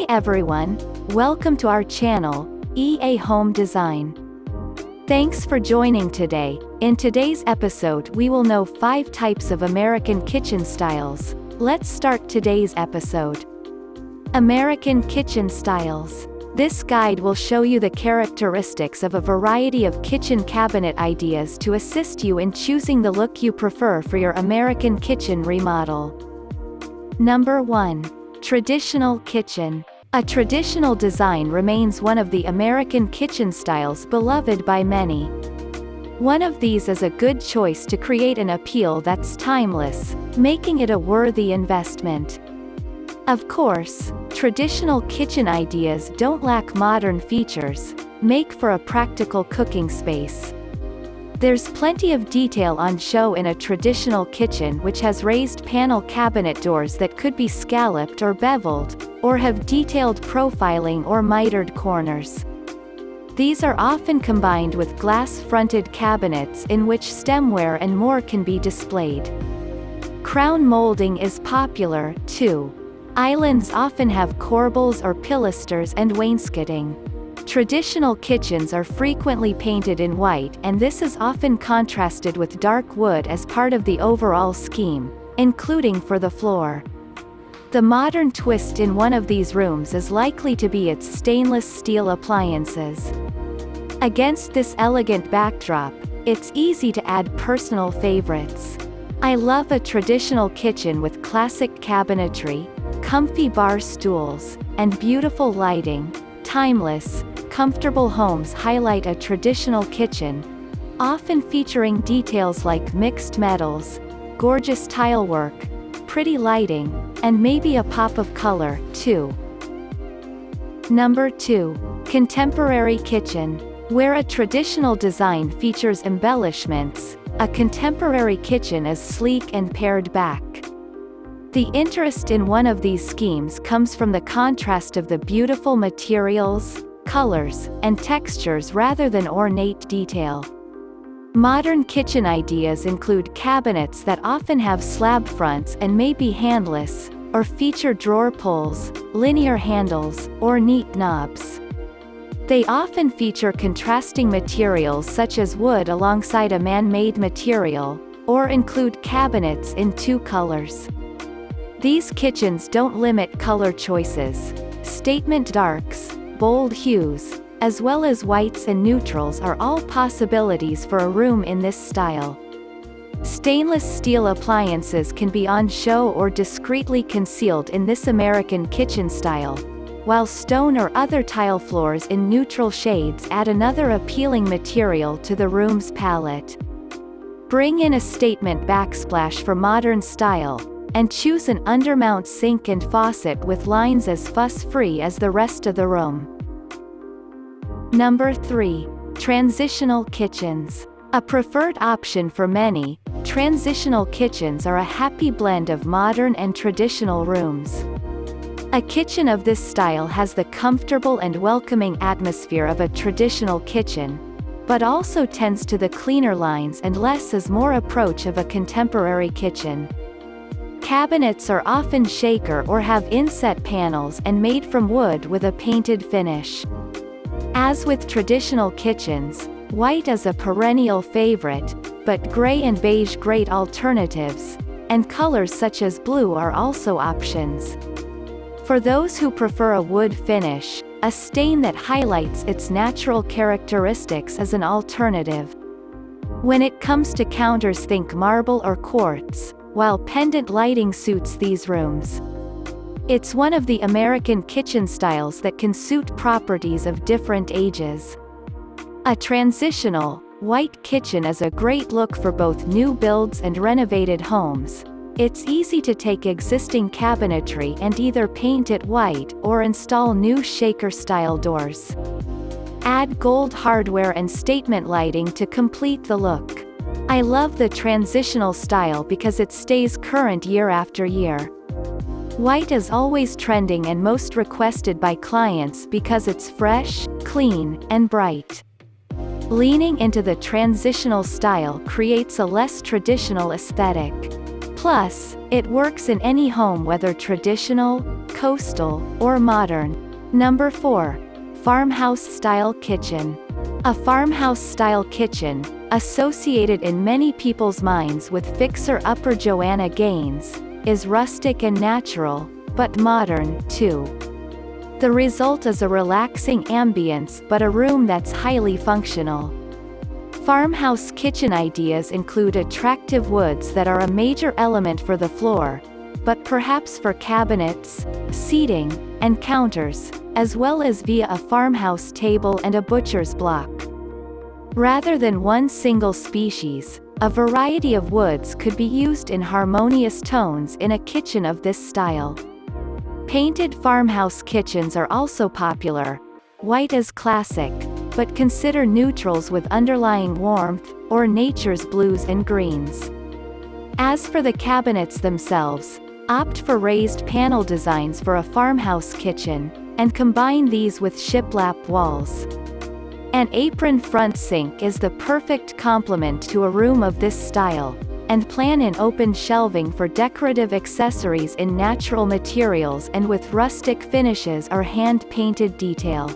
Hi everyone, welcome to our channel, EA Home Design. Thanks for joining today. In today's episode we will know 5 types of American kitchen styles. Let's start today's episode. American kitchen styles. This guide will show you the characteristics of a variety of kitchen cabinet ideas to assist you in choosing the look you prefer for your American kitchen remodel. Number 1. Traditional kitchen. A traditional design remains one of the American kitchen styles beloved by many. One of these is a good choice to create an appeal that's timeless, making it a worthy investment. Of course, traditional kitchen ideas don't lack modern features, make for a practical cooking space. There's plenty of detail on show in a traditional kitchen, which has raised panel cabinet doors that could be scalloped or beveled, or have detailed profiling or mitered corners. These are often combined with glass-fronted cabinets in which stemware and more can be displayed. Crown molding is popular, too. Islands often have corbels or pilasters and wainscoting. Traditional kitchens are frequently painted in white, and this is often contrasted with dark wood as part of the overall scheme, including for the floor. The modern twist in one of these rooms is likely to be its stainless steel appliances. Against this elegant backdrop, it's easy to add personal favorites. I love a traditional kitchen with classic cabinetry, comfy bar stools, and beautiful lighting. Timeless, comfortable homes highlight a traditional kitchen, often featuring details like mixed metals, gorgeous tilework, pretty lighting, and maybe a pop of color, too. Number 2. Contemporary kitchen. Where a traditional design features embellishments, a contemporary kitchen is sleek and pared back. The interest in one of these schemes comes from the contrast of the beautiful materials, colors, and textures rather than ornate detail. Modern kitchen ideas include cabinets that often have slab fronts and may be handless, or feature drawer pulls, linear handles, or neat knobs. They often feature contrasting materials such as wood alongside a man-made material, or include cabinets in 2 colors. These kitchens don't limit color choices. Statement darks, bold hues, as well as whites and neutrals are all possibilities for a room in this style. Stainless steel appliances can be on show or discreetly concealed in this American kitchen style, while stone or other tile floors in neutral shades add another appealing material to the room's palette. Bring in a statement backsplash for modern style, and choose an undermount sink and faucet with lines as fuss-free as the rest of the room. Number 3. Transitional kitchens. A preferred option for many, transitional kitchens are a happy blend of modern and traditional rooms. A kitchen of this style has the comfortable and welcoming atmosphere of a traditional kitchen, but also tends to the cleaner lines and less is more approach of a contemporary kitchen. Cabinets are often shaker or have inset panels and made from wood with a painted finish. As with traditional kitchens, white is a perennial favorite, but gray and beige great alternatives, and colors such as blue are also options. For those who prefer a wood finish, a stain that highlights its natural characteristics is an alternative. When it comes to counters, think marble or quartz, while pendant lighting suits these rooms. It's one of the American kitchen styles that can suit properties of different ages. A transitional, white kitchen is a great look for both new builds and renovated homes. It's easy to take existing cabinetry and either paint it white or install new shaker-style doors. Add gold hardware and statement lighting to complete the look. I love the transitional style because it stays current year after year. White is always trending and most requested by clients because it's fresh, clean, and bright. Leaning into the transitional style creates a less traditional aesthetic. Plus, it works in any home, whether traditional, coastal, or modern. Number 4. Farmhouse-style kitchen. A farmhouse-style kitchen, associated in many people's minds with fixer-upper Joanna Gaines, is rustic and natural, but modern, too. The result is a relaxing ambience but a room that's highly functional. Farmhouse kitchen ideas include attractive woods that are a major element for the floor, but perhaps for cabinets, seating, and counters, as well as via a farmhouse table and a butcher's block. Rather than one single species, a variety of woods could be used in harmonious tones in a kitchen of this style. Painted farmhouse kitchens are also popular. White is classic, but consider neutrals with underlying warmth, or nature's blues and greens. As for the cabinets themselves, opt for raised panel designs for a farmhouse kitchen, and combine these with shiplap walls. An apron front sink is the perfect complement to a room of this style, and plan in open shelving for decorative accessories in natural materials and with rustic finishes or hand-painted detail.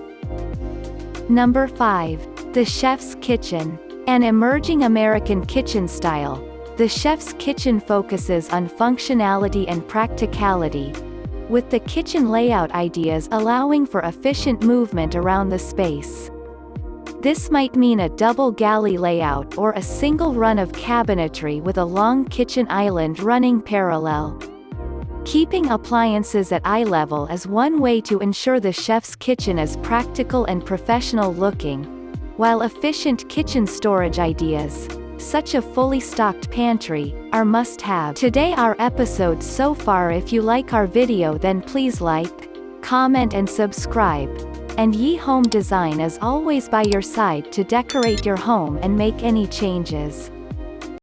Number 5. The Chef's Kitchen. An emerging American kitchen style, the Chef's Kitchen focuses on functionality and practicality, with the kitchen layout ideas allowing for efficient movement around the space. This might mean a double galley layout or a single run of cabinetry with a long kitchen island running parallel. Keeping appliances at eye level is one way to ensure the chef's kitchen is practical and professional looking, while efficient kitchen storage ideas, such a fully stocked pantry, are must-have. Today our episode so far. If you like our video, then please like, comment and subscribe. And Ye Home Design is always by your side to decorate your home and make any changes.